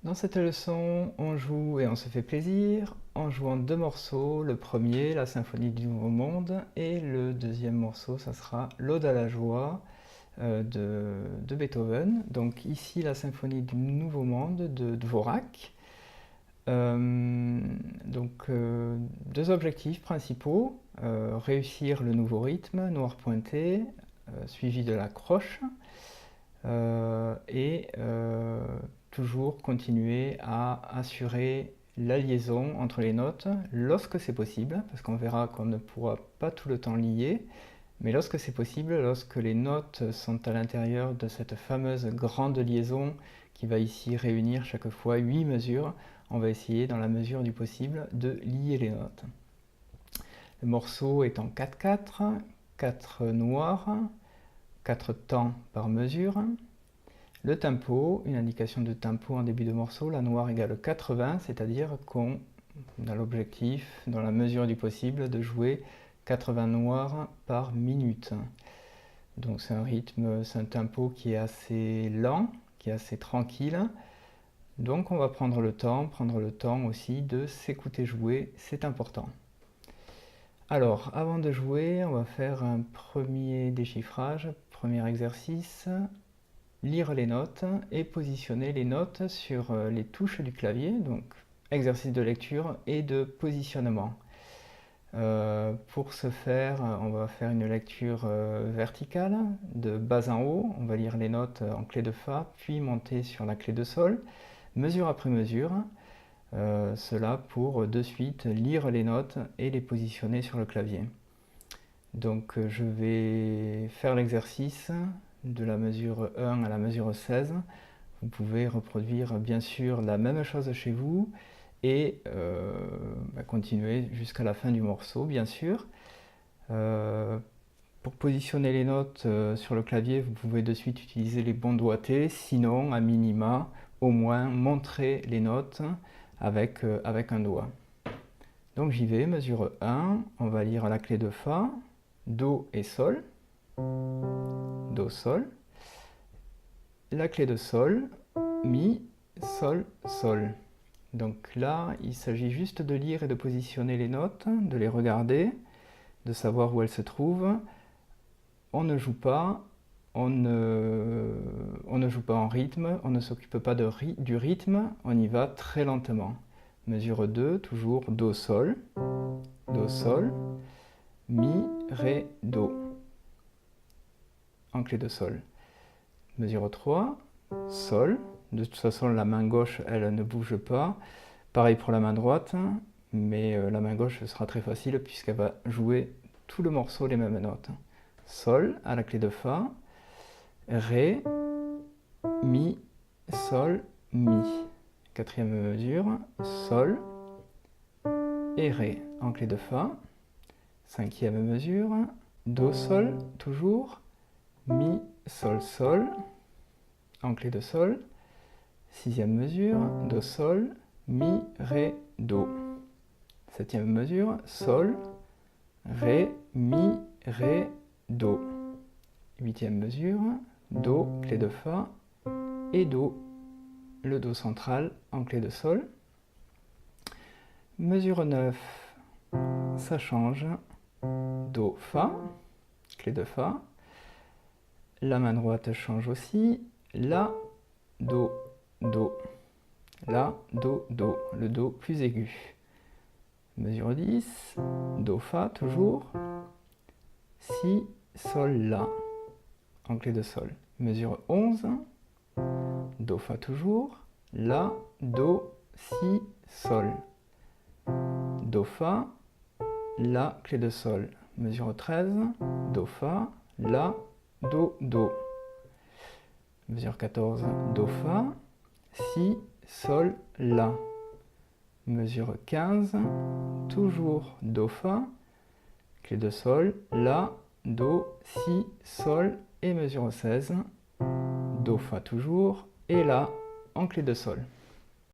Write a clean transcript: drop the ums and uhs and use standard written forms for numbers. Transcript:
Dans cette leçon, on joue et on se fait plaisir en jouant deux morceaux. Le premier, la Symphonie du Nouveau Monde, et le deuxième morceau, ça sera l'Ode à la joie de Beethoven. Donc ici, la Symphonie du Nouveau Monde de Dvorak. Deux objectifs principaux, réussir le nouveau rythme, noir pointé, suivi de la croche, toujours continuer à assurer la liaison entre les notes lorsque c'est possible, parce qu'on verra qu'on ne pourra pas tout le temps lier, mais lorsque c'est possible, lorsque les notes sont à l'intérieur de cette fameuse grande liaison qui va ici réunir chaque fois 8 mesures, on va essayer dans la mesure du possible de lier les notes. Le morceau est en 4/4, 4 noirs, 4 temps par mesure. Le tempo, une indication de tempo en début de morceau, la noire égale 80, c'est-à-dire qu'on a l'objectif, dans la mesure du possible, de jouer 80 noirs par minute. Donc c'est un rythme, c'est un tempo qui est assez lent, qui est assez tranquille. Donc on va prendre le temps aussi de s'écouter jouer, c'est important. Alors, avant de jouer, on va faire un premier déchiffrage, premier exercice. Lire les notes et positionner les notes sur les touches du clavier, donc exercice de lecture et de positionnement. Pour ce faire, on va faire une lecture verticale, de bas en haut. On va lire les notes en clé de Fa, puis monter sur la clé de Sol, mesure après mesure. Cela pour de suite lire les notes et les positionner sur le clavier. Donc je vais faire l'exercice de la mesure 1 à la mesure 16. Vous pouvez reproduire bien sûr la même chose chez vous et continuer jusqu'à la fin du morceau, bien sûr. Pour positionner les notes sur le clavier, vous pouvez de suite utiliser les bons doigtés, sinon, à minima, au moins montrer les notes avec un doigt. Donc j'y vais, mesure 1, on va lire la clé de Fa, Do et Sol, Do, Sol, la clé de Sol, Mi, Sol, Sol. Donc là, il s'agit juste de lire et de positionner les notes, de les regarder, de savoir où elles se trouvent. On ne joue pas, on ne joue pas en rythme, on ne s'occupe pas du rythme, on y va très lentement. Mesure 2, toujours Do, Sol, Mi, Ré, Do, en clé de Sol. Mesure 3, Sol, de toute façon la main gauche elle ne bouge pas, pareil pour la main droite, mais la main gauche sera très facile puisqu'elle va jouer tout le morceau les mêmes notes. Sol à la clé de Fa, Ré, Mi, Sol, Mi. Quatrième mesure, Sol et Ré en clé de Fa. Cinquième mesure, Do, Sol, toujours, Mi, Sol, Sol, en clé de Sol. Sixième mesure, Do, Sol, Mi, Ré, Do. Septième mesure, Sol, Ré, Mi, Ré, Do. Huitième mesure, Do, clé de Fa, et Do, le Do central en clé de Sol. Mesure 9, ça change, Do, Fa, clé de Fa. La main droite change aussi, La, Do, Do, La, Do, Do, le Do plus aigu. Mesure 10, Do, Fa toujours, Si, Sol, La, en clé de Sol. Mesure 11, Do, Fa toujours, La, Do, Si, Sol. Do, Fa, La, clé de Sol. Mesure 13, Do, Fa, La, Do, Do. Mesure 14, Do, Fa, Si, Sol, La. Mesure 15, toujours Do, Fa, clé de Sol, La, Do, Si, Sol, et mesure 16, Do, Fa toujours, et La, en clé de Sol.